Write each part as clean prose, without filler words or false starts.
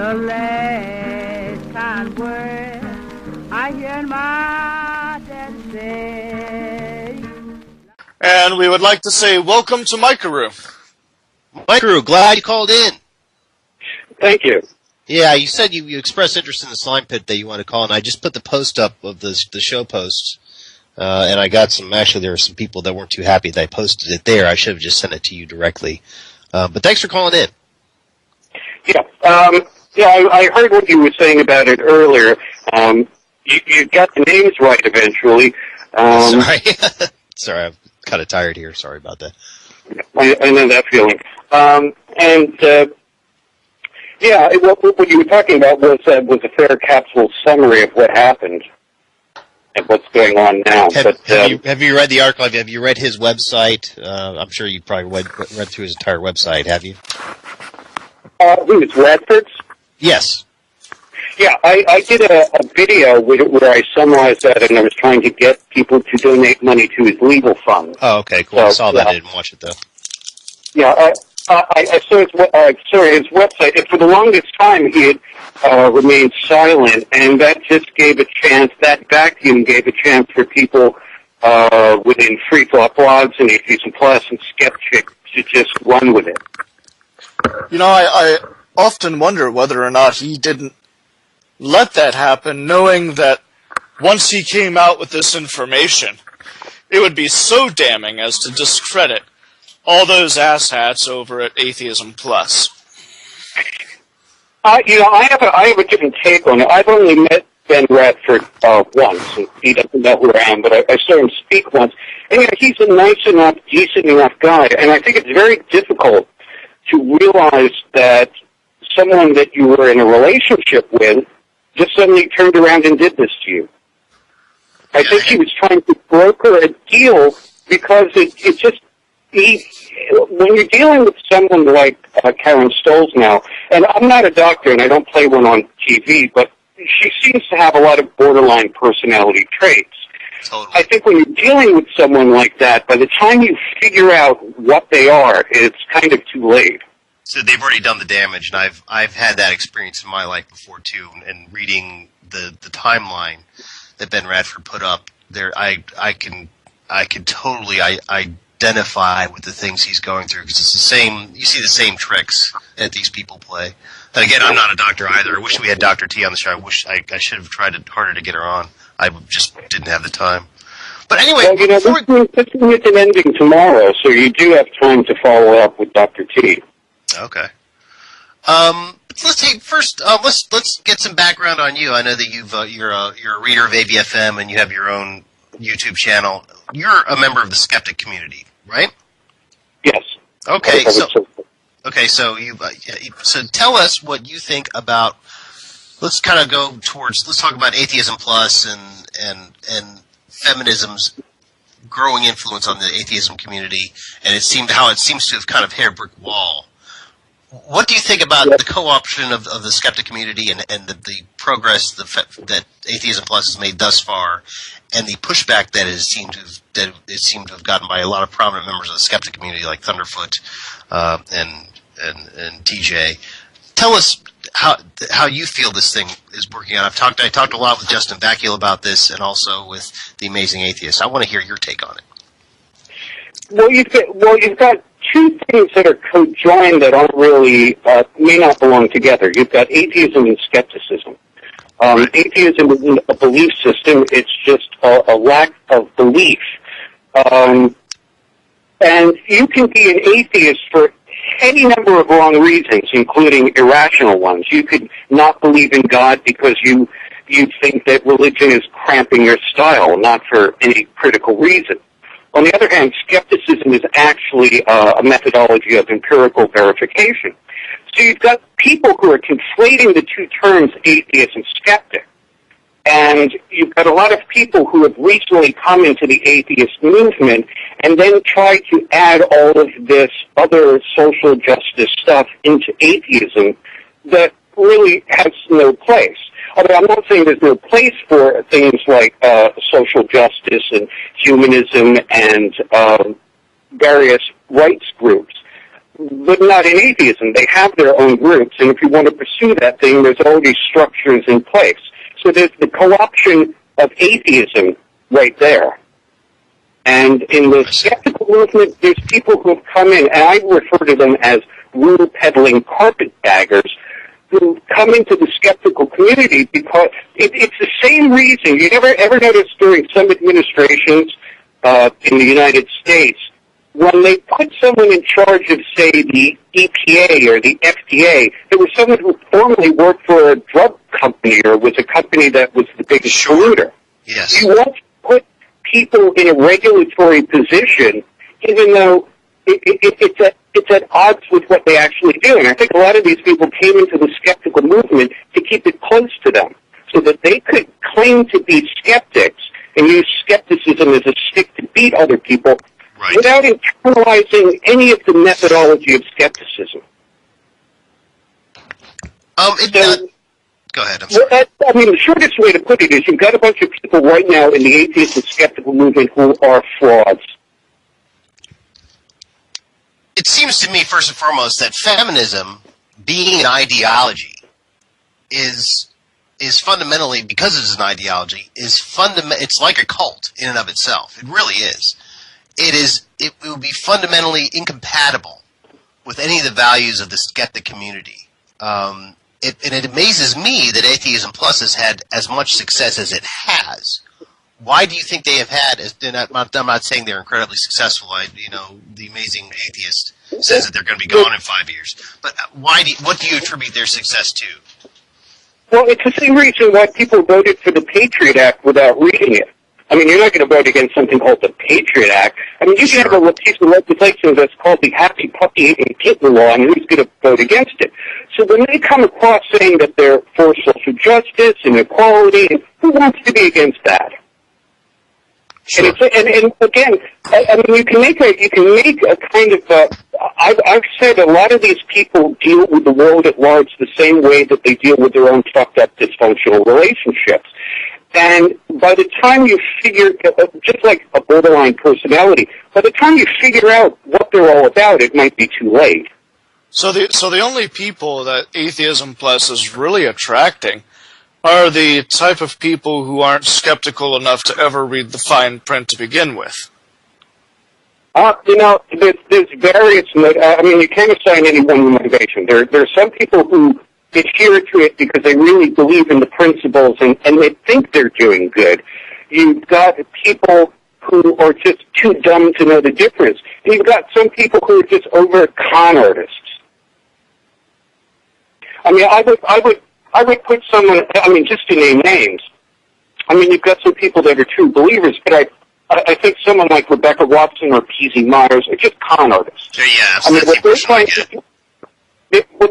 the last kind word I hear my daddy say. And we would like to say welcome to Mykerus. Mykerus, glad you called in. Thank you. Yeah, you said you expressed interest in the slime pit that you want to call, and I just put the post up of the show posts, and I got actually there were some people that weren't too happy that I posted it there. I should have just sent it to you directly. But thanks for calling in. Yeah, I heard what you were saying about it earlier. You got the names right eventually. Sorry. Sorry, I'm kind of tired here. Sorry about that. I know that feeling. What you were talking about was a fair capsule summary of what happened and what's going on now. Have you read the article? Have you read his website? I'm sure you probably read through his entire website, have you? Who is Radford's? Yes. Yeah, I did a video where I summarized that, and I was trying to get people to donate money to his legal fund. Oh, okay, cool. I saw that. I didn't watch it, though. Yeah, I saw his website. And for the longest time, he had remained silent, and that just gave a chance, that vacuum gave a chance for people within Free Thought Blogs and Atheism Plus and Skeptic to just run with it. You know, I often wonder whether or not he didn't let that happen, knowing that once he came out with this information, it would be so damning as to discredit all those asshats over at Atheism Plus. I have a different take on it. I've only met Ben Radford once, and he doesn't know who I am, but I saw him speak once. And he's a nice enough, decent enough guy, and I think it's very difficult to realize that someone that you were in a relationship with just suddenly turned around and did this to you. I think he was trying to broker a deal because when you're dealing with someone like Karen Stollznow, and I'm not a doctor and I don't play one on TV, but she seems to have a lot of borderline personality traits. Totally. I think when you're dealing with someone like that, by the time you figure out what they are, it's kind of too late. So they've already done the damage, and I've had that experience in my life before too. And reading the timeline that Ben Radford put up there, I can totally identify with the things he's going through, because it's the same. You see the same tricks that these people play. And again, I'm not a doctor either. I wish we had Dr. T on the show. I wish I should have tried harder to get her on. I just didn't have the time. But anyway, well, this is an ending tomorrow, so you do have time to follow up with Dr. T. Okay. Let's get some background on you. I know that you're a reader of AVFM and you have your own YouTube channel. You're a member of the skeptic community, right? Yes. Okay. So tell us what you think about. Let's kind of go towards. Let's talk about Atheism Plus and feminism's growing influence on the atheism community, and how it seems to have kind of hit a brick wall. What do you think about the co-option of the skeptic community and the progress that Atheism Plus has made thus far, and the pushback that it seemed to have gotten by a lot of prominent members of the skeptic community like Thunderfoot and TJ? Tell us how you feel this thing is working out. I talked a lot with Justin Bacchial about this, and also with the Amazing Atheist. I want to hear your take on it. Well, you've got two things that are conjoined that aren't really may not belong together. You've got atheism and skepticism. Atheism isn't a belief system; it's just a lack of belief. And you can be an atheist for any number of wrong reasons, including irrational ones. You could not believe in God because you think that religion is cramping your style, not for any critical reason. On the other hand, skepticism is actually a methodology of empirical verification. So you've got people who are conflating the two terms, atheist and skeptic. And you've got a lot of people who have recently come into the atheist movement and then tried to add all of this other social justice stuff into atheism that really has no place. Although I'm not saying there's no place for things like social justice and humanism and various rights groups. but not in atheism. They have their own groups, and if you want to pursue that thing, there's already structures in place. So there's the co-option of atheism right there. And in the skeptical movement, there's people who have come in, and I refer to them as rule-peddling carpetbaggers, who come into the skeptical community because it's the same reason. You ever notice during some administrations in the United States, when they put someone in charge of, say, the EPA or the FDA, it was someone who formerly worked for a drug company or was a company that was the biggest polluter. Yes. You won't put people in a regulatory position, even though it's at odds with what they actually do. And I think a lot of these people came into the skeptical movement to keep it close to them so that they could claim to be skeptics and use skepticism as a stick to beat other people, right, without internalizing any of the methodology of skepticism. Go ahead. I'm sorry. I mean, the shortest way to put it is you've got a bunch of people right now in the atheist and skeptical movement who are frauds. It seems to me, first and foremost, that feminism, being an ideology, is fundamentally, because it's an ideology, it's like a cult in and of itself. It really is. It would be fundamentally incompatible with any of the values of the skeptic community. And it amazes me that Atheism Plus has had as much success as it has. Why do you think they have had? And I'm not saying they're incredibly successful. The amazing atheist says that they're going to be gone in 5 years. But what do you attribute their success to? Well, it's the same reason why people voted for the Patriot Act without reading it. I mean, you're not going to vote against something called the Patriot Act. I mean, you can have a piece of legislation that's called the Happy Puppy and Kitten Law, and who's going to vote against it? So when they come across saying that they're for social justice and equality, who wants to be against that? Sure. And again, I mean, you can make a kind of. I've said a lot of these people deal with the world at large the same way that they deal with their own fucked up dysfunctional relationships. And by the time you figure, just like a borderline personality, by the time you figure out what they're all about, it might be too late. So the only people that Atheism Plus is really attracting are the type of people who aren't skeptical enough to ever read the fine print to begin with. There's various. I mean, you can't assign any one motivation. There are some people who adhere to it because they really believe in the principles and they think they're doing good. You've got people who are just too dumb to know the difference. And you've got some people who are just over con artists. I mean, I would put someone, I mean, just to name names, I mean, you've got some people that are true believers, but I think someone like Rebecca Watson or P.Z. Myers are just con artists. Yeah, I mean, what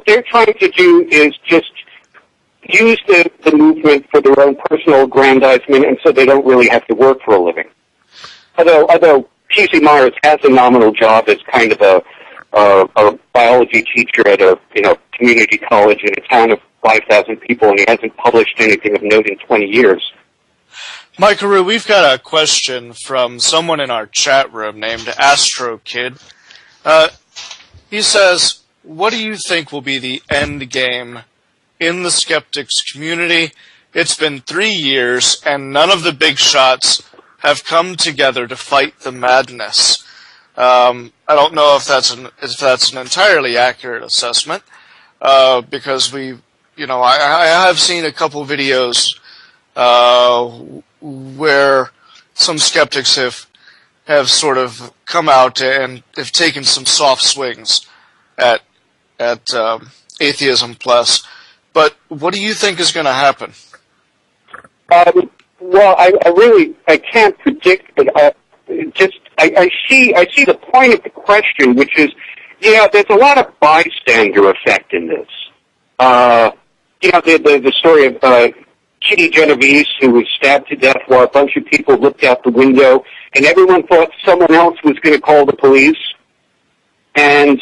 they're trying to do is just use the movement for their own personal aggrandizement, and so they don't really have to work for a living. Although P.C. Myers has a nominal job as kind of a biology teacher at a community college in a town of 5,000 people, and he hasn't published anything of note in 20 years. Mykerus, we've got a question from someone in our chat room named Astro Kid. He says, what do you think will be the end game in the skeptics community? It's been 3 years, and none of the big shots have come together to fight the madness. I don't know if that's an entirely accurate assessment, because I have seen a couple videos where some skeptics have sort of come out and have taken some soft swings at Atheism Plus. But what do you think is going to happen? Well, I can't predict, but I see the point of the question, which is, there's a lot of bystander effect in this. The story of Kitty Genovese, who was stabbed to death while a bunch of people looked out the window, and everyone thought someone else was going to call the police. And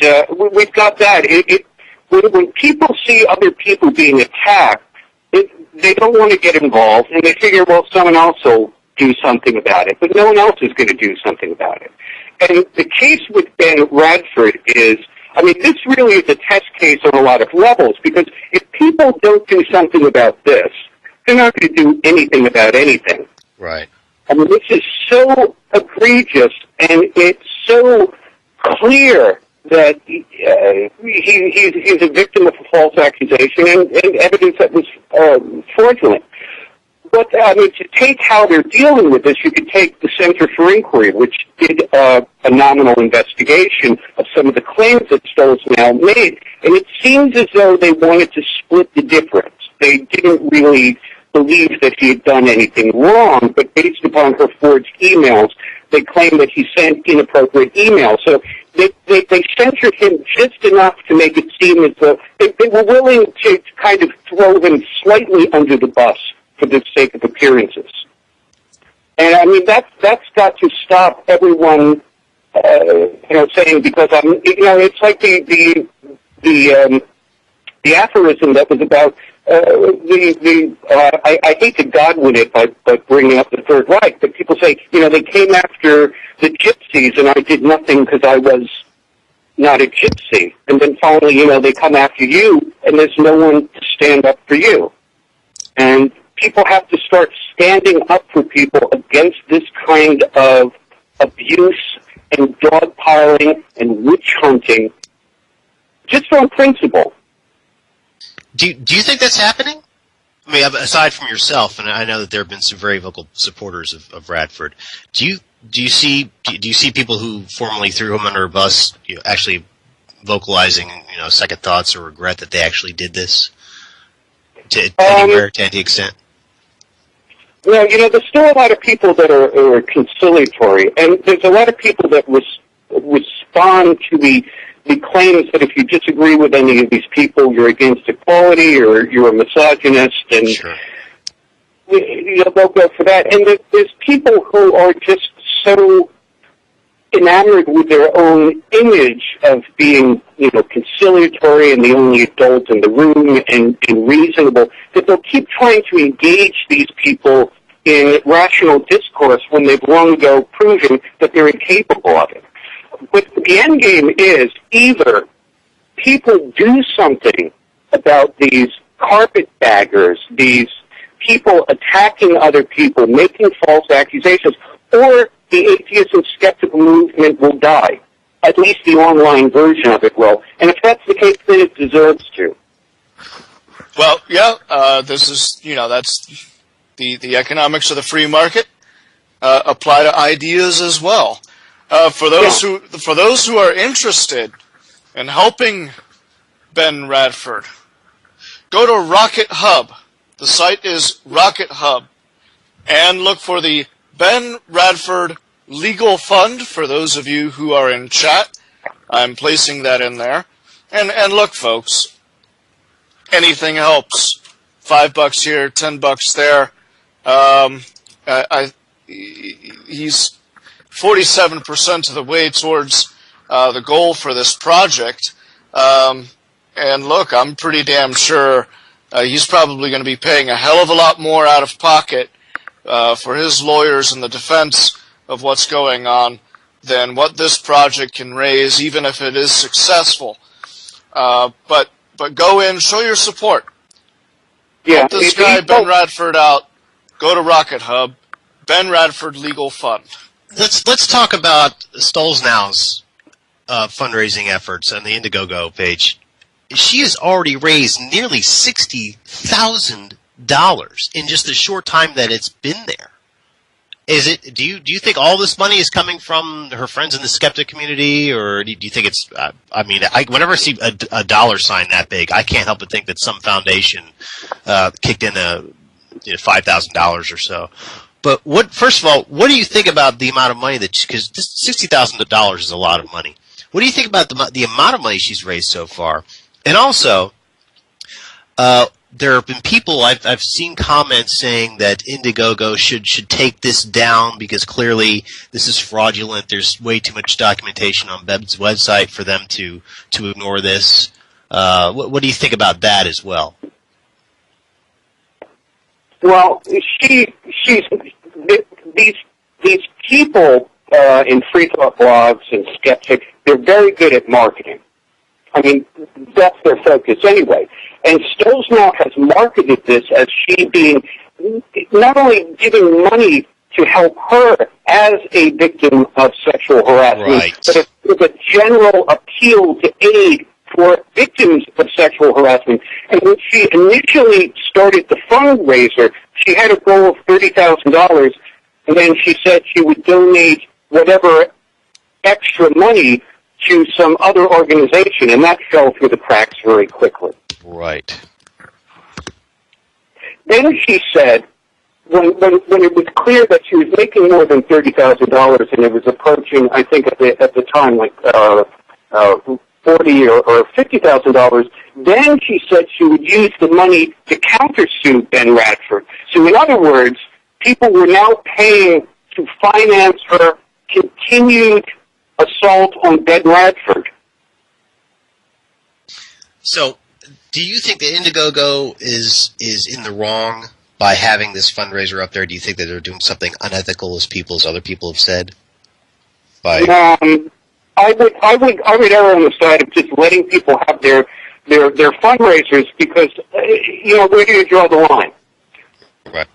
we've got that. When people see other people being attacked, they don't want to get involved, and they figure, well, someone else will do something about it, but no one else is going to do something about it. And the case with Ben Radford is, I mean, this really is a test case on a lot of levels, because if people don't do something about this, they're not going to do anything about anything. Right. I mean, this is so egregious, and it's so clear that he's a victim of a false accusation and evidence that was fraudulent. But, I mean, to take how they're dealing with this, you could take the Center for Inquiry, which did a nominal investigation of some of the claims that Stollznow made, and it seems as though they wanted to split the difference. They didn't really believe that he had done anything wrong, but based upon her forged emails, they claim that he sent inappropriate emails. So they censored him just enough to make it seem as though they were willing to kind of throw him slightly under the bus for the sake of appearances. And I mean, that's got to stop everyone, saying, because it's like the aphorism that was about I hate to Godwin it by bringing up the Third Reich, but people say, they came after the gypsies and I did nothing because I was not a gypsy. And then finally, they come after you and there's no one to stand up for you. And people have to start standing up for people against this kind of abuse and dogpiling and witch hunting, just on principle. Do you think that's happening? I mean, aside from yourself, and I know that there have been some very vocal supporters of Radford. Do you see people who formerly threw him under a bus, actually vocalizing, second thoughts or regret that they actually did this to any extent? Well, there's still a lot of people that are conciliatory, and there's a lot of people that respond to the claims that if you disagree with any of these people, you're against equality or you're a misogynist, and sure. They'll go for that. And there's people who are just so enamored with their own image of being, conciliatory and the only adult in the room and reasonable, that they'll keep trying to engage these people in rational discourse when they've long ago proven that they're incapable of it. But the end game is either people do something about these carpetbaggers, these people attacking other people, making false accusations, or the atheist and skeptical movement will die. At least the online version of it will. And if that's the case, then it deserves to. Well, yeah, this is, that's the economics of the free market apply to ideas as well. For those who are interested in helping Ben Radford, go to Rocket Hub. The site is Rocket Hub, and look for the Ben Radford Legal Fund. For those of you who are in chat, I'm placing that in there. And look, folks, anything helps. $5 here, $10 there. He's 47% of the way towards the goal for this project. And look, I'm pretty damn sure he's probably going to be paying a hell of a lot more out of pocket for his lawyers and the defense of what's going on than what this project can raise, even if it is successful. But go in, show your support. Yeah, help this guy Ben Radford out. Go to Rocket Hub, Ben Radford Legal Fund. Let's talk about Stollznow's fundraising efforts on the Indiegogo page. She has already raised nearly $60,000 in just the short time that it's been there. Is it? Do you think all this money is coming from her friends in the skeptic community, or do you think it's? Whenever I see a dollar sign that big, I can't help but think that some foundation kicked in $5,000 or so. But first of all, what do you think about the amount of money because $60,000 is a lot of money. What do you think about the amount of money she's raised so far? And also, there have been people I've seen comments saying that Indiegogo should take this down because clearly this is fraudulent. There's way too much documentation on Beb's website for them to ignore this. What do you think about that as well? Well, these people in free thought blogs and skeptics, they're very good at marketing. I mean, that's their focus anyway. And Stollznow has marketed this as she being not only giving money to help her as a victim of sexual harassment, Right. but it's a general appeal to aid for victims of sexual harassment. And when she initially started the fundraiser, she had a goal of $30,000, and then she said she would donate whatever extra money to some other organization, and that fell through the cracks very quickly. Right. Then she said, when it was clear that she was making more than $30,000, and it was approaching, I think at the time, like $40,000 or $50,000, then she said she would use the money to countersue Ben Radford. So in other words, people were now paying to finance her continued assault on Ben Radford. So, do you think that Indiegogo is in the wrong by having this fundraiser up there? Do you think that they're doing something unethical, as other people have said? I would err on the side of just letting people have their fundraisers, because where do you draw the line? Right.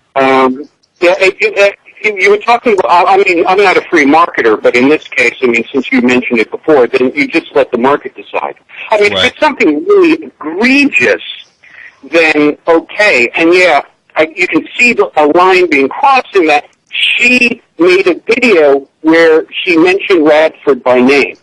You were talking about, I mean, I'm not a free marketer, but in this case, I mean, since you mentioned it before, then you just let the market decide. I mean, Right. if it's something really egregious, then okay. And yeah, you can see a line being crossed in that she made a video where she mentioned Radford by name.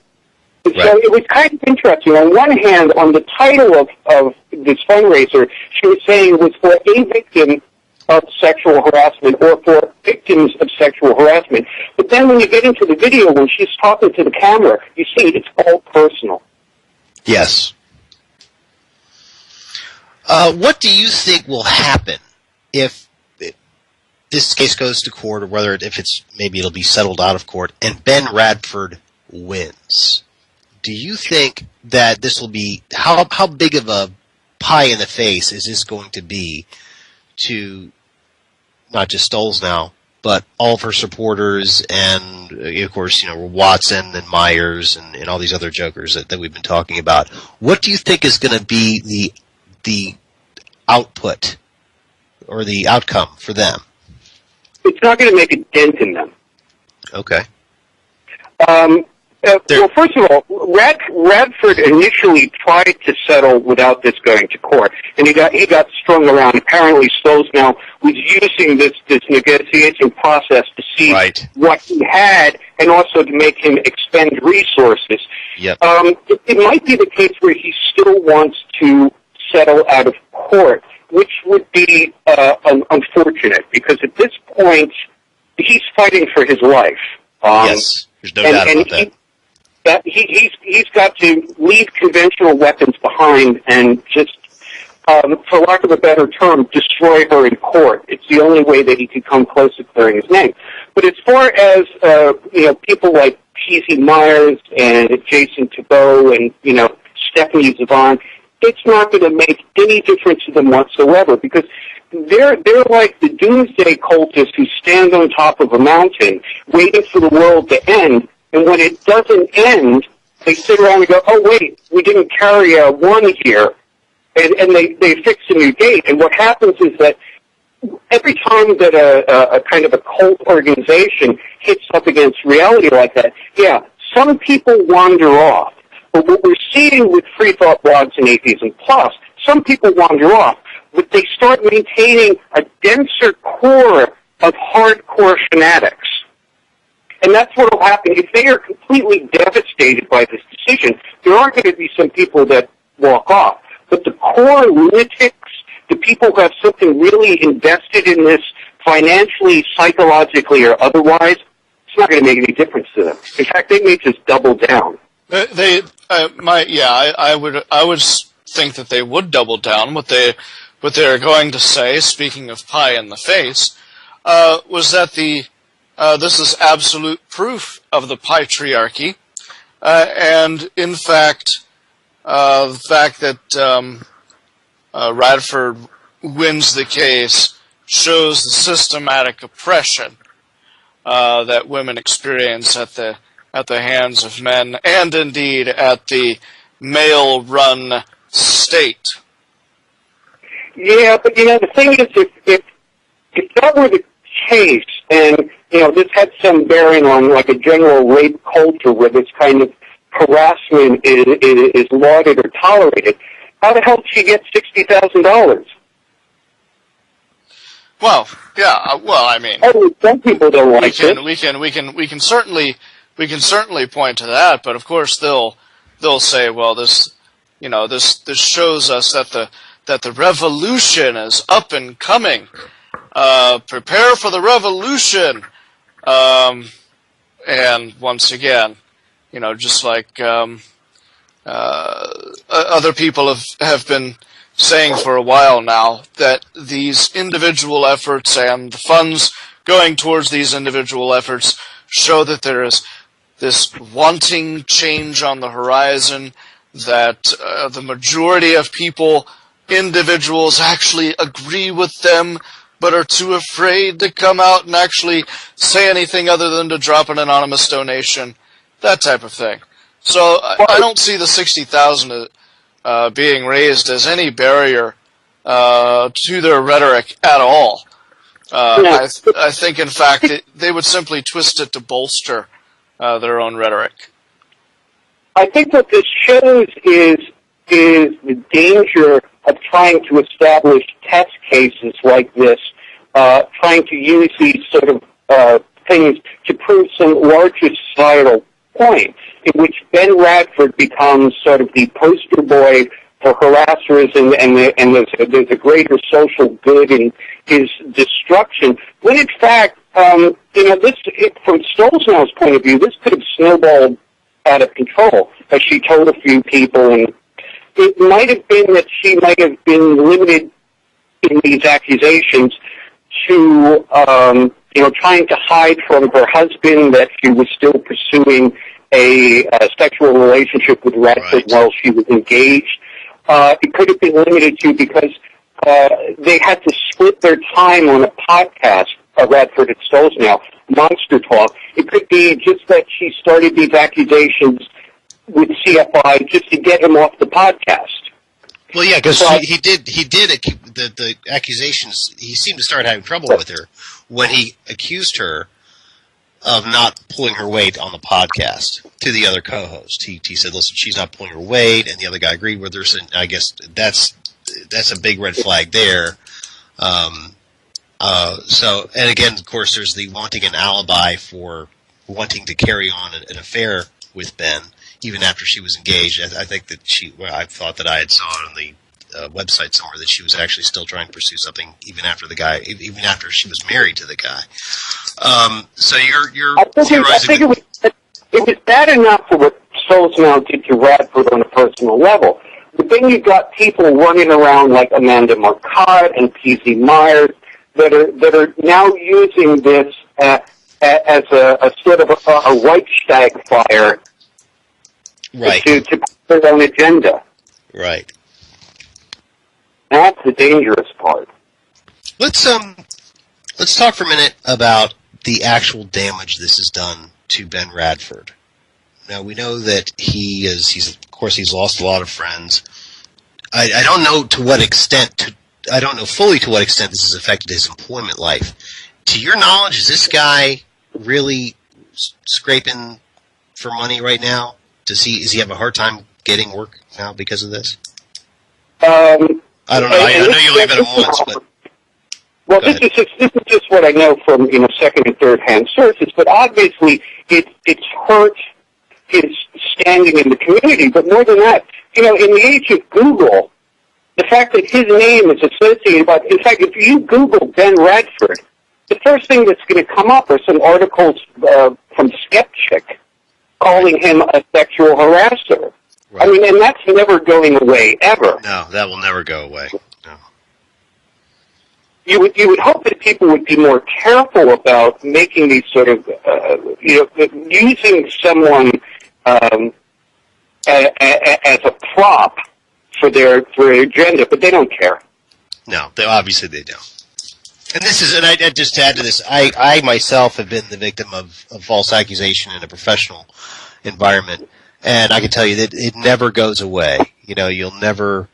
And so Right. it was kind of interesting. On one hand, on the title of this fundraiser, she was saying it was for a victim of sexual harassment or for victims of sexual harassment. But then when you get into the video, when she's talking to the camera, you see it's all personal. Yes. What do you think will happen if this case goes to court, or whether maybe it'll be settled out of court, and Ben Radford wins? Do you think that this will be, how big of a pie in the face is this going to be to not just Stollznow, but all of her supporters, and of course, Watson and Myers and all these other jokers that we've been talking about? What do you think is going to be the output or the outcome for them? It's not going to make a dent in them. Okay. Well, first of all, Radford initially tried to settle without this going to court, and he got strung around. Apparently, Stollznow was using this negotiation process to see Right. what he had, and also to make him expend resources. Yep. It might be the case where he still wants to settle out of court, which would be unfortunate, because at this point, he's fighting for his life. Yes, there's no doubt about that. He's got to leave conventional weapons behind and just, for lack of a better term, destroy her in court. It's the only way that he could come close to clearing his name. But as far as people like P.Z. Myers and Jason Thibault and Stephanie Zavon, it's not going to make any difference to them whatsoever, because they're like the doomsday cultists who stand on top of a mountain waiting for the world to end. And when it doesn't end, they sit around and go, oh, wait, we didn't carry a one here. And they fix a new date. And what happens is that every time that a kind of a cult organization hits up against reality like that, yeah, some people wander off. But what we're seeing with Free Thought Blogs and Atheism Plus, some people wander off, but they start maintaining a denser core of hardcore fanatics. And that's what will happen. If they are completely devastated by this decision, there are going to be some people that walk off. But the core lunatics, the people who have something really invested in this financially, psychologically, or otherwise, it's not going to make any difference to them. In fact, they may just double down. I would think that they would double down. What they're going to say, speaking of pie in the face, was that this is absolute proof of the patriarchy, and in fact, the fact that Radford wins the case shows the systematic oppression that women experience at the hands of men, and indeed at the male-run state. Yeah, but the thing is, if that were the case, and this had some bearing on like a general rape culture where this kind of harassment is lauded or tolerated, how the hell did she get $60,000? Well, yeah. Well, I mean, some people don't like it. We can certainly point to that, but of course they'll say, well, this shows us that the revolution is up and coming. Prepare for the revolution. And once again, just like other people have been saying for a while now, that these individual efforts and the funds going towards these individual efforts show that there is this wanting change on the horizon, that the majority of individuals actually agree with them, but are too afraid to come out and actually say anything other than to drop an anonymous donation, that type of thing. So I don't see the $60,000 being raised as any barrier to their rhetoric at all. I think, in fact, they would simply twist it to bolster their own rhetoric. I think what this shows is the danger of trying to establish test cases like this, trying to use these sort of things to prove some larger societal point, in which Ben Radford becomes sort of the poster boy for harassers, and there's a greater social good in his destruction. When in fact, from Stollznow's point of view, this could have snowballed out of control, as she told a few people, and it might have been that she might have been limited in these accusations to, trying to hide from her husband that she was still pursuing a sexual relationship with Radford while she was engaged. It could have been limited to because they had to split their time on a podcast, Radford and Stollznow, Monster Talk. It could be just that she started these accusations with CFI just to get him off the podcast. Well, yeah, because he did the accusations. He seemed to start having trouble with her when he accused her of not pulling her weight on the podcast to the other co-host. He said, "Listen, she's not pulling her weight," and the other guy agreed with her. So I guess that's a big red flag there. So, and again, of course, there's the wanting an alibi for wanting to carry on an affair with Ben, even after she was engaged. I think that I thought that I had saw it on the website somewhere that she was actually still trying to pursue something even after she was married to the guy. So you're theorizing. It was bad enough for what Stollznow did to Radford on a personal level. But then you've got people running around like Amanda Marcotte and P.Z. Myers that are now using this as a sort of a Reichstag fire, right, to put their own agenda. Right. That's the dangerous part. Let's talk for a minute about the actual damage this has done to Ben Radford. Now, we know that he's lost a lot of friends. I don't know to what extent, I don't know fully to what extent this has affected his employment life. To your knowledge, is this guy really scraping for money right now? Does he have a hard time getting work now because of this? I don't know. I know you only met him once, but... Well, this is just what I know from second and third hand sources. But obviously, it's hurt his standing in the community. But more than that, in the age of Google, the fact that his name is associated. In fact, if you Google Ben Radford, the first thing that's going to come up are some articles from Skeptic calling him a sexual harasser. Right. I mean, and that's never going away ever. No, that will never go away. No. You would hope that people would be more careful about making these sort of, using someone as a prop for their agenda, but they don't care. No, obviously they don't. And I just to add to this, I myself have been the victim of false accusation in a professional environment, And I can tell you that it never goes away. You know, you'll never,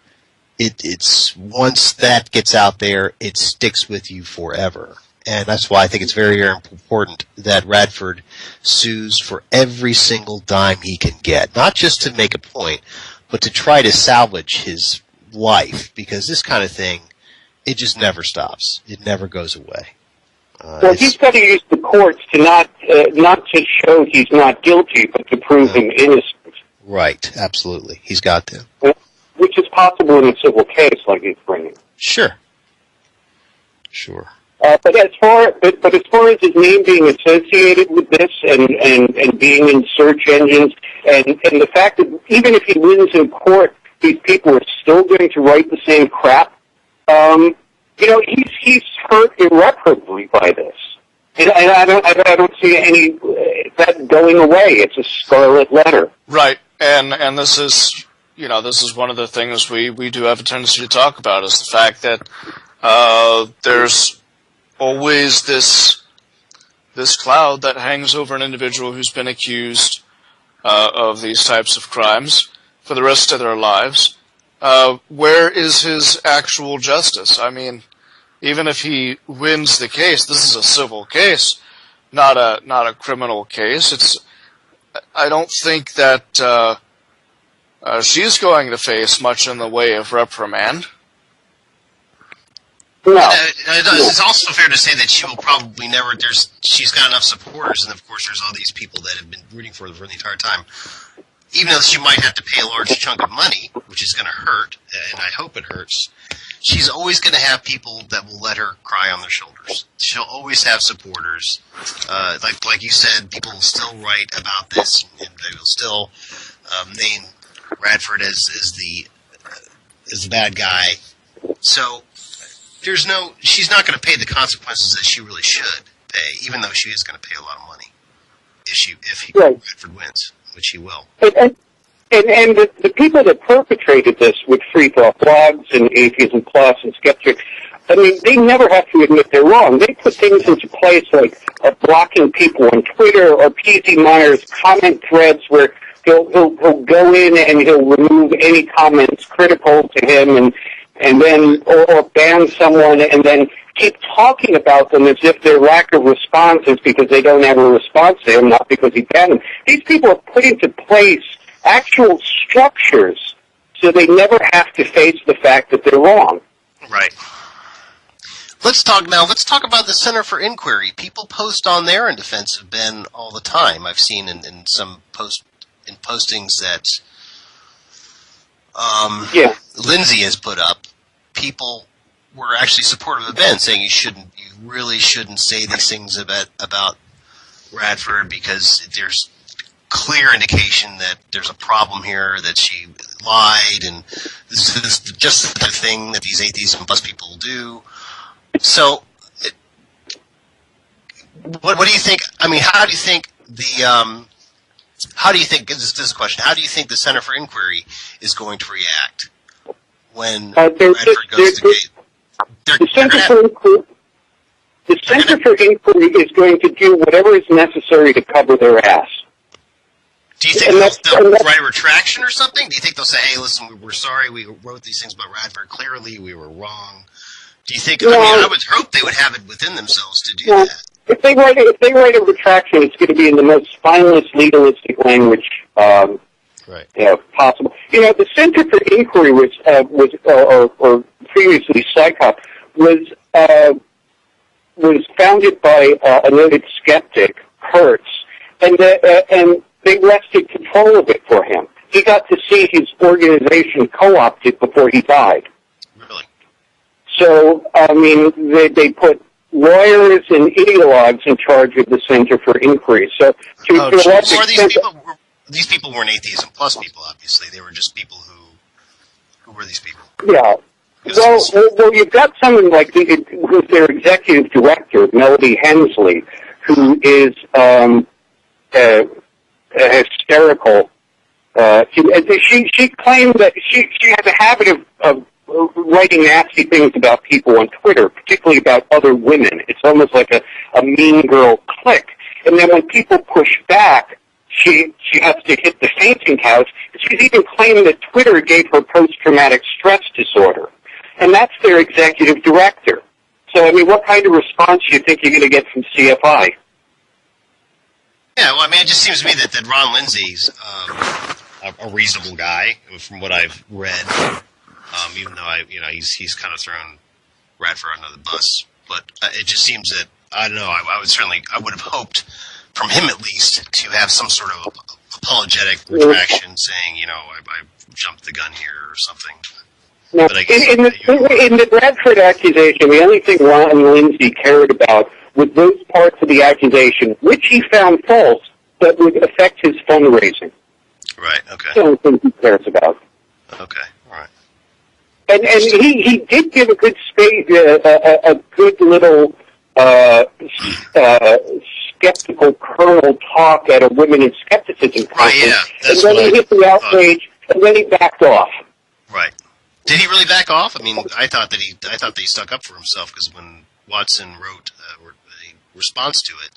it's once that gets out there, it sticks with you forever. And that's why I think it's very, very important that Radford sues for every single dime he can get. Not just to make a point, but to try to salvage his life. Because this kind of thing, it just never stops. It never goes away. Well, he's got to use the courts to not to show he's not guilty, but to prove him innocent. Right, absolutely. He's got to. Which is possible in a civil case like he's bringing. Sure. But as far as his name being associated with this and being in search engines and the fact that even if he wins in court, these people are still going to write the same crap. You know, he's hurt irreparably by this. And I don't see any that going away. It's a scarlet letter. Right. And this is, you know, this is one of the things we do have a tendency to talk about, is the fact that there's always this cloud that hangs over an individual who's been accused of these types of crimes for the rest of their lives. Where is his actual justice? I mean, even if he wins the case, this is a civil case, not a criminal case. I don't think that she's going to face much in the way of reprimand. No. It's also fair to say that she will probably never. She's got enough supporters, and of course, there's all these people that have been rooting for her for the entire time. Even though she might have to pay a large chunk of money, which is going to hurt, and I hope it hurts, she's always going to have people that will let her cry on their shoulders. She'll always have supporters. Like you said, people will still write about this, and they will still name Radford as the bad guy. So she's not going to pay the consequences that she really should pay, even though she is going to pay a lot of money if Radford wins, which he will. And the people that perpetrated this with Free Thought Blogs and Atheism Plus and Skeptics, I mean, they never have to admit they're wrong. They put things into place like blocking people on Twitter or P.Z. Myers comment threads where he'll go in and he'll remove any comments critical to him and then or ban someone and then keep talking about them as if their lack of response is because they don't have a response to him, not because he banned them. These people are put into place actual structures so they never have to face the fact that they're wrong. Right. Let's talk about the Center for Inquiry. People post on there in defense of Ben all the time. I've seen in some postings that Lindsay has put up, people were actually supportive of Ben, saying you really shouldn't say these things about Radford because there's clear indication that there's a problem here, that she lied, and this is just the thing that these atheism plus people do. So, what do you think? I mean, how do you think this is a question? How do you think the Center for Inquiry is going to react when Radford goes to gate? The Center for Inquiry is going to do whatever is necessary to cover their ass. Do you think they'll write a retraction or something? Do you think they'll say, hey, listen, we're sorry, we wrote these things about Radford, clearly we were wrong? Do you think, I would hope they would have it within themselves to do that. If they write a retraction, it's going to be in the most spineless, legalistic language possible. You know, the Center for Inquiry or previously PsyCop was founded by a noted skeptic, Hertz, and they wrested control of it for him. He got to see his organization co-opted before he died. Really? So, I mean, they put lawyers and ideologues in charge of the Center for Inquiry. So, these people weren't atheism plus people, obviously. They were just people who were these people. Yeah. Well, you've got someone like who's their executive director, Melody Hensley, who is hysterical. She claimed that she has a habit of writing nasty things about people on Twitter, particularly about other women. It's almost like a mean girl clique. And then when people push back, she has to hit the fainting couch. She's even claimed that Twitter gave her post-traumatic stress disorder. And that's their executive director. So, I mean, what kind of response do you think you're going to get from CFI? Yeah, well, I mean, it just seems to me that Ron Lindsay's a reasonable guy from what I've read. Even though he's kind of thrown Radford under the bus, but it just seems that I don't know. I would have hoped from him at least to have some sort of apologetic retraction, saying, I jumped the gun here or something. No, but I guess in the Radford accusation, the only thing Ron Lindsay cared about was those parts of the accusation which he found false that would affect his fundraising. Right. Okay. That's the only thing he cares about. Okay. All right. And he did give a good a good little skeptical kernel talk at a Women in Skepticism conference. Right, yeah. And then he hit the outrage, and then he backed off. Right. Did he really back off? I mean, I thought that he stuck up for himself, because when Watson wrote a response to it,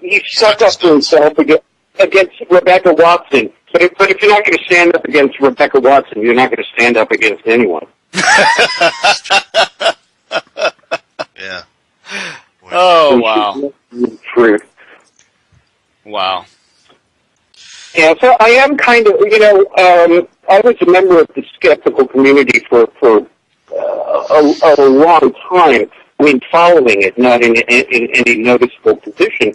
he stuck up for himself against Rebecca Watson. But if you're not going to stand up against Rebecca Watson, you're not going to stand up against anyone. Yeah. Oh, wow. Truth. Wow. Yeah, so I am kind of, I was a member of the skeptical community for a long time. I mean, following it, not in any noticeable position.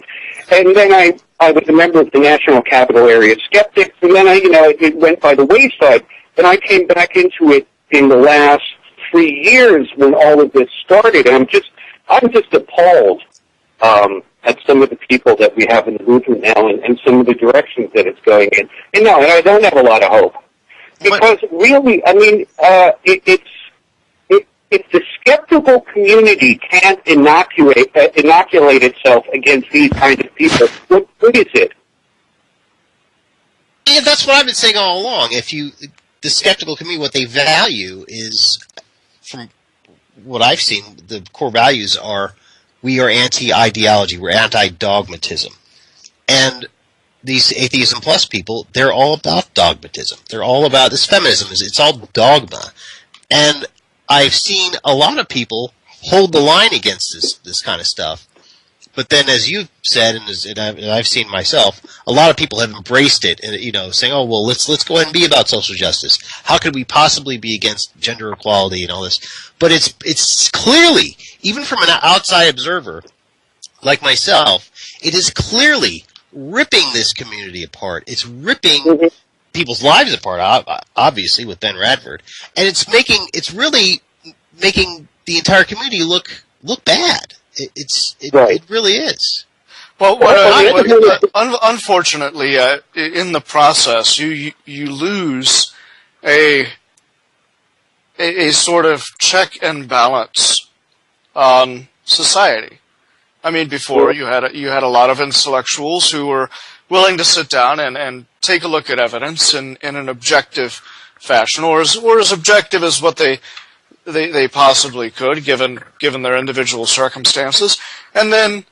And then I was a member of the National Capital Area Skeptics, and then it went by the wayside. And I came back into it in the last 3 years when all of this started. And I'm just appalled at some of the people that we have in the movement now, and some of the directions that it's going in. And no, I don't have a lot of hope, because really, I mean, if the skeptical community can't inoculate itself against these kind of people, what good is it? Yeah, that's what I've been saying all along. The skeptical community, what they value is, from what I've seen, the core values are, we are anti-ideology, we're anti-dogmatism. And these Atheism Plus people, they're all about dogmatism. They're all about this feminism. It's all dogma. And I've seen a lot of people hold the line against this kind of stuff. But then, as you've said, and I've seen myself, a lot of people have embraced it, and saying, "Oh, well, let's go ahead and be about social justice. How could we possibly be against gender equality and all this?" But it's clearly, even from an outside observer like myself, it is clearly ripping this community apart. It's ripping people's lives apart, obviously, with Ben Radford, and it's really making the entire community look bad. It really is. Well, unfortunately, in the process, you lose a sort of check and balance on society. I mean, before you had a lot of intellectuals who were willing to sit down and take a look at evidence in an objective fashion, or as objective as what they possibly could, given their individual circumstances, and then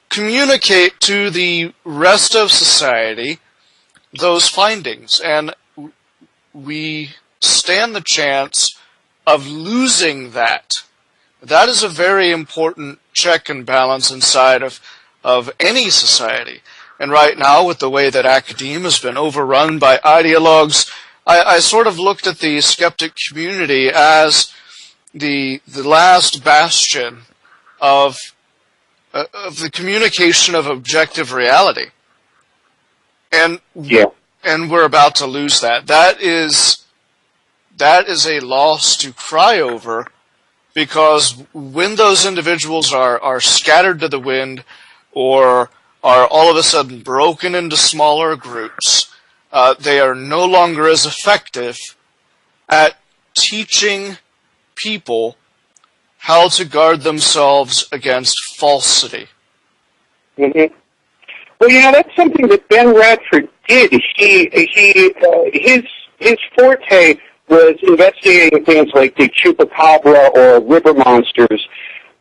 communicate to the rest of society those findings. And we stand the chance of losing that. That is a very important check and balance inside of any society. And right now, with the way that academia has been overrun by ideologues, I sort of looked at the skeptic community as the last bastion of the communication of objective reality, and we're about to lose that. That is a loss to cry over, because when those individuals are scattered to the wind, or are all of a sudden broken into smaller groups, they are no longer as effective at teaching people how to guard themselves against falsity. Mm-hmm. Well, that's something that Ben Radford did. His forte was investigating things like the chupacabra or river monsters,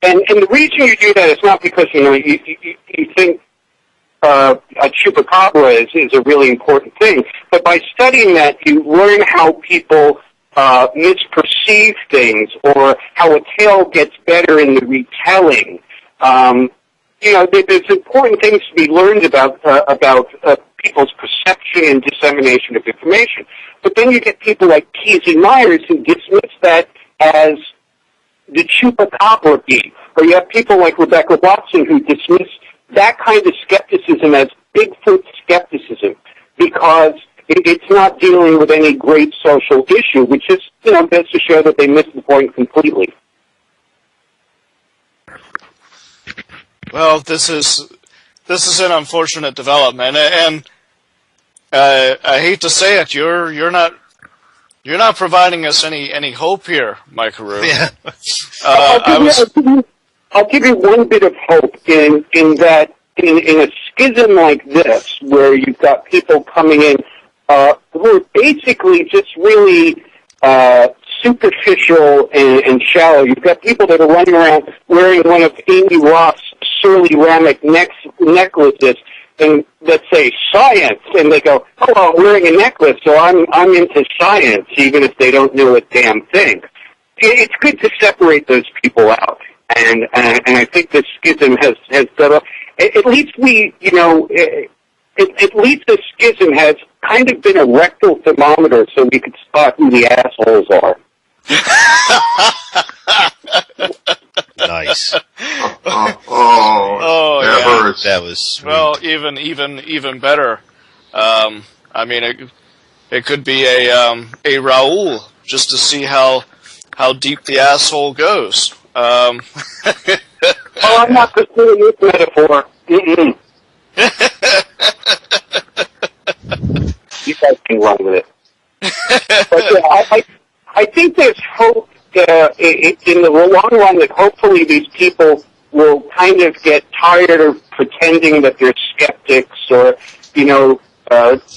and the reason you do that is not because you think a chupacabra is a really important thing. But by studying that, you learn how people misperceive things, or how a tale gets better in the retelling. There's important things to be learned about people's perception and dissemination of information. But then you get people like Kesey Myers who dismiss that as the chupacabra beat, or you have people like Rebecca Watson who dismiss that kind of skepticism as Bigfoot skepticism, because it's not dealing with any great social issue, which is, goes to show that they missed the point completely. Well, this is an unfortunate development, and I hate to say it, you're not providing us any hope here, Mykerus. Yeah. I'll give you one bit of hope in that in a schism like this, where you've got people coming in who are basically just really superficial and shallow. You've got people that are running around wearing one of Amy Roth's surly ceramic necklaces and that say science, and they go, "Oh, I'm wearing a necklace, so I'm into science," even if they don't know a damn thing. It's good to separate those people out, and I think this schism has done. At least at least the schism has kind of been a rectal thermometer, so we could spot who the assholes are. Nice. Oh, that yeah. hurts. That was sweet. Well, even better. It could be a Raoul, just to see how deep the asshole goes. Oh, I'm not pursuing this metaphor. Mm-mm. You guys can run with it. But yeah, I think there's hope in the long run that hopefully these people will kind of get tired of pretending that they're skeptics, or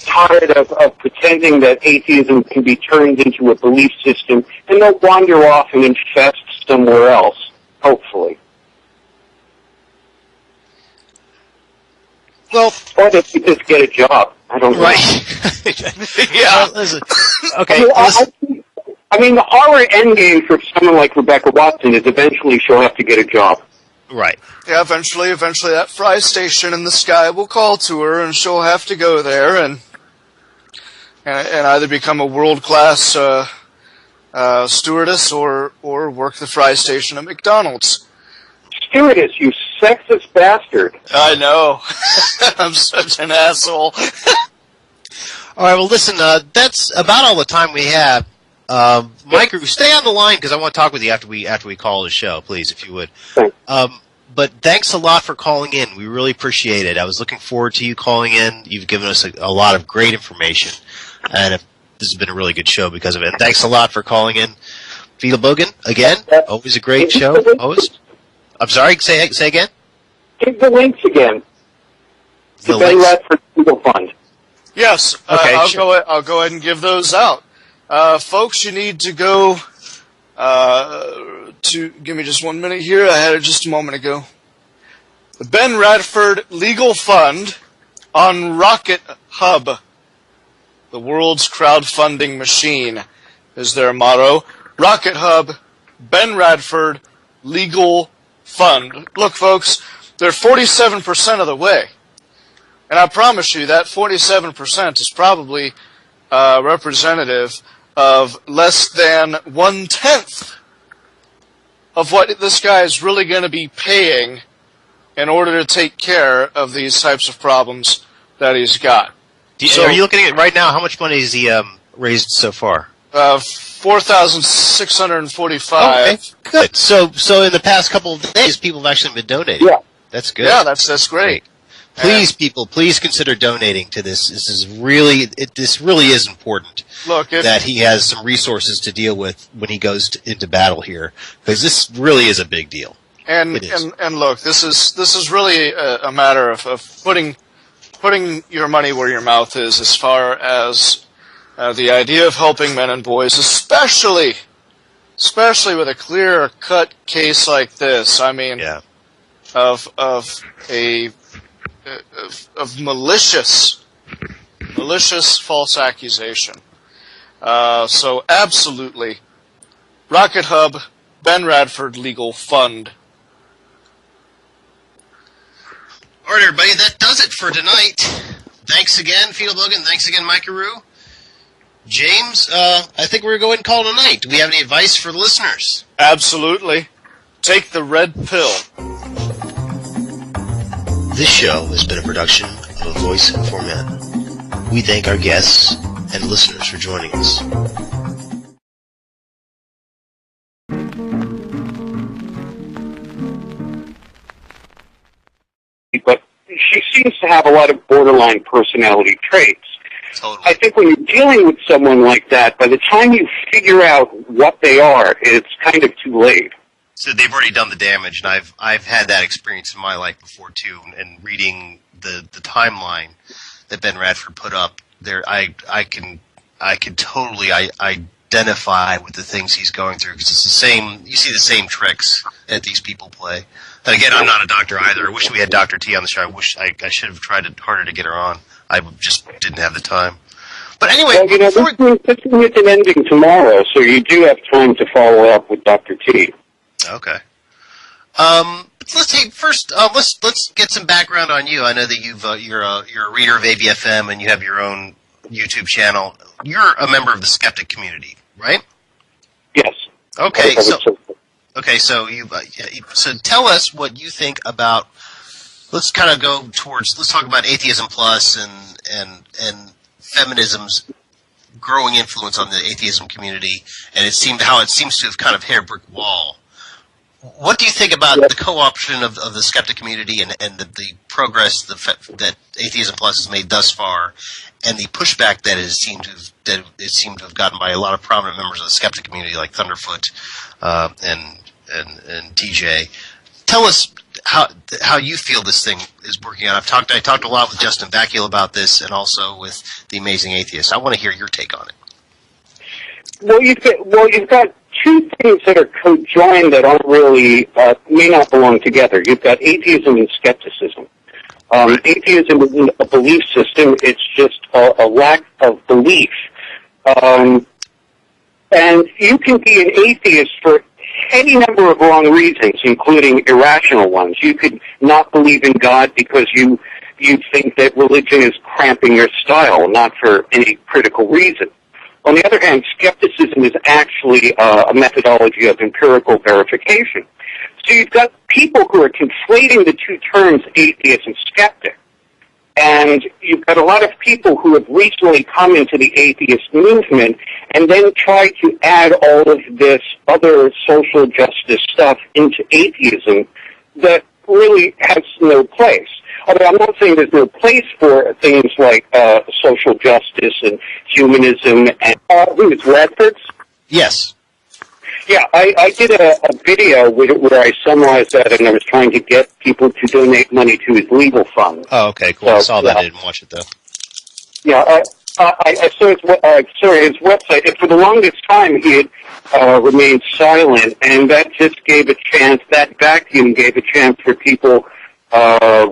tired of pretending that atheism can be turned into a belief system, and they'll wander off and infest somewhere else, hopefully. Well, or they could just get a job. I don't know. right. Yeah. Okay. I mean, the horror endgame for someone like Rebecca Watson is eventually she'll have to get a job. Right. Yeah, eventually that fry station in the sky will call to her, and she'll have to go there and either become a world-class stewardess or work the fry station at McDonald's. Stewardess, you sexist bastard. I know. I'm such an asshole. All right. Well, listen. That's about all the time we have. Mykerus, stay on the line because I want to talk with you after we call the show, please, if you would. Thanks. But thanks a lot for calling in. We really appreciate it. I was looking forward to you calling in. You've given us a lot of great information, and this has been a really good show because of it. And thanks a lot for calling in. Vita Bogan, again, always a great show. Always. I'm sorry, say again? Give the links again. The to Ben links? Radford Legal Fund. Yes, Okay, I'll go ahead and give those out. Folks, you need to go give me just 1 minute here. I had it just a moment ago. The Ben Radford Legal Fund on Rocket Hub, the world's crowdfunding machine, is their motto. Rocket Hub, Ben Radford Legal Fund. Look, folks, they're 47% of the way. And I promise you that 47% is probably representative of less than 1/10 of what this guy is really going to be paying in order to take care of these types of problems that he's got. Are you looking at it right now? How much money has he raised so far? $4,645. Okay, good. So in the past couple of days, people have actually been donating. Yeah. That's good. Yeah, that's great. Please, people, please consider donating to this. This really is important. Look, that he has some resources to deal with when he goes into battle here, because this really is a big deal. And look, this is really a matter of putting your money where your mouth is, as far as the idea of helping men and boys, especially with a clear-cut case like this. I mean, Yeah. of a of malicious false accusation. So absolutely, Rocket Hub, Ben Radford Legal Fund. All right, everybody, that does it for tonight. Thanks again, Fetal Bogan. Thanks again, Mykerus. James, I think we're going to call it a night. Do we have any advice for the listeners? Absolutely. Take the red pill. This show has been a production of A Voice for Men. We thank our guests and listeners for joining us. But she seems to have a lot of borderline personality traits. Totally. I think when you're dealing with someone like that, by the time you figure out what they are, it's kind of too late. So they've already done the damage, and I've had that experience in my life before too. And reading the timeline that Ben Radford put up there, I can totally identify with the things he's going through, because it's the same. You see the same tricks that these people play. And again, I'm not a doctor either. I wish we had Dr. T on the show. I wish I should have tried harder to get her on. I just didn't have the time. But anyway, well, this thing is an ending tomorrow, so you do have time to follow up with Dr. T. Okay. Let's get some background on you. I know that you're a reader of AVFM and you have your own YouTube channel. You're a member of the skeptic community, right? Yes. Okay. So so tell us what you think about. Let's kind of go towards. Let's talk about Atheism Plus and feminism's growing influence on the atheism community, and how it seems to have kind of hit a brick wall. What do you think about the co-option of the skeptic community and the progress that Atheism Plus has made thus far, and the pushback that it seemed to have gotten by a lot of prominent members of the skeptic community like Thunderfoot and TJ? Tell us how you feel this thing is working out. I talked a lot with Justin Bacchial about this, and also with the Amazing Atheist. I want to hear your take on it. Well, you've got two things that are co-joined that aren't really may not belong together. You've got atheism and skepticism. Atheism isn't a belief system; it's just a lack of belief. And you can be an atheist for any number of wrong reasons, including irrational ones. You could not believe in God because you think that religion is cramping your style, not for any critical reason. On the other hand, skepticism is actually a methodology of empirical verification. So you've got people who are conflating the two terms, atheist and skeptic. And you've got a lot of people who have recently come into the atheist movement and then try to add all of this other social justice stuff into atheism that really has no place. Although I'm not saying there's no place for things like social justice and humanism. And who is Radford's? Yes. Yeah, I did a video where I summarized that, and I was trying to get people to donate money to his legal fund. Oh, okay, cool. So, I saw that. I didn't watch it, though. Yeah, I saw his website. And for the longest time, he had remained silent, and that just gave a chance, that vacuum gave a chance for people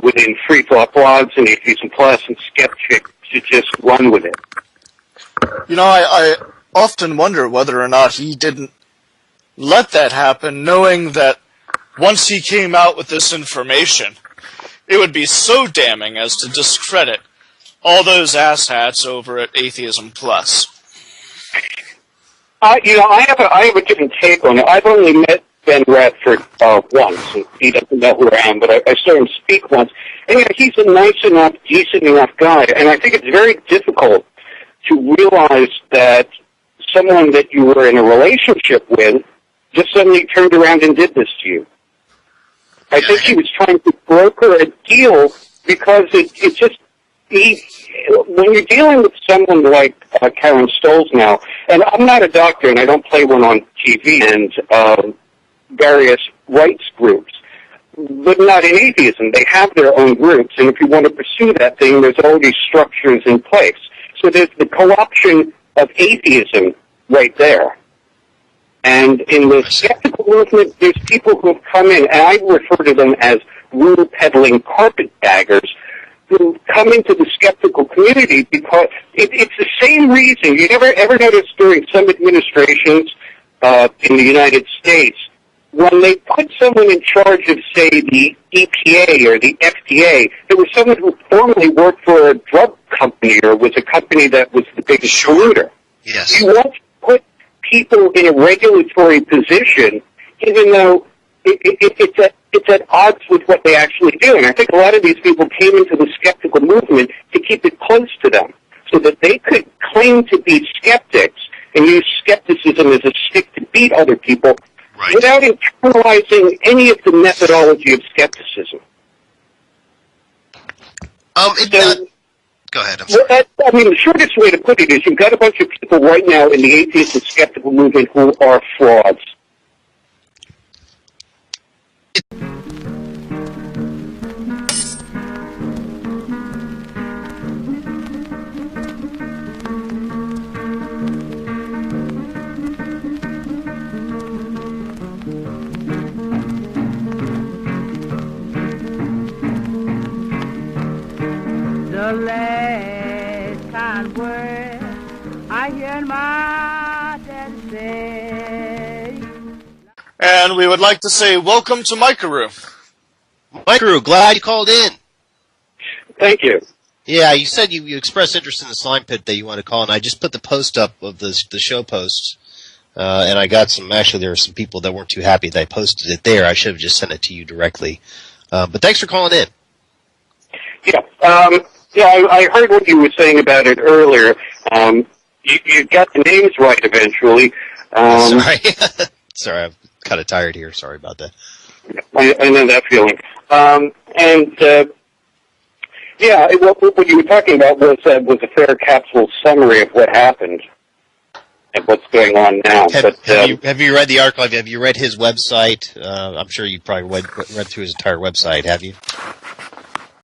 within Free Thought Blogs and Atheism Plus and Skeptic to just run with it. You know, I often wonder whether or not he didn't let that happen, knowing that once he came out with this information, it would be so damning as to discredit all those asshats over at Atheism Plus. I have a different take on it. I've only met Ben Radford once. He doesn't know who I am, but I saw him speak once. And he's a nice enough, decent enough guy, and I think it's very difficult to realize that someone that you were in a relationship with just suddenly turned around and did this to you. I think he was trying to broker a deal because when you're dealing with someone like Karen Stollznow, and I'm not a doctor and I don't play one on TV, and various rights groups, but not in atheism. They have their own groups, and if you want to pursue that thing, there's already structures in place. So there's the co-option of atheism right there. And in the skeptical movement, there's people who have come in, and I refer to them as rule-peddling carpetbaggers, who come into the skeptical community because it's the same reason. You ever notice during some administrations in the United States, when they put someone in charge of, say, the EPA or the FDA, it was someone who formerly worked for a drug company or was a company that was the biggest polluter. Yes. You won't put people in a regulatory position, even though it's at odds with what they actually do. And I think a lot of these people came into the skeptical movement to keep it close to them so that they could claim to be skeptics and use skepticism as a stick to beat other people without internalizing any of the methodology of skepticism. Go ahead. I'm sorry. The shortest way to put it is you've got a bunch of people right now in the atheist and skeptical movement who are frauds. The last kind word I hear my daddy say. And we would like to say welcome to Mykerus. Mykerus, glad you called in. Thank you. Yeah, you said you expressed interest in the slime pit that you want to call, and I just put the post up of the show posts, and I got some, actually there were some people that weren't too happy that I posted it there. I should have just sent it to you directly. But thanks for calling in. Yeah, I heard what you were saying about it earlier. You got the names right eventually. Sorry. Sorry, I'm kind of tired here. Sorry about that. I know that feeling. What you were talking about was a fair capsule summary of what happened and what's going on now. Have you read the article? Have you read his website? I'm sure you probably read through his entire website, have you?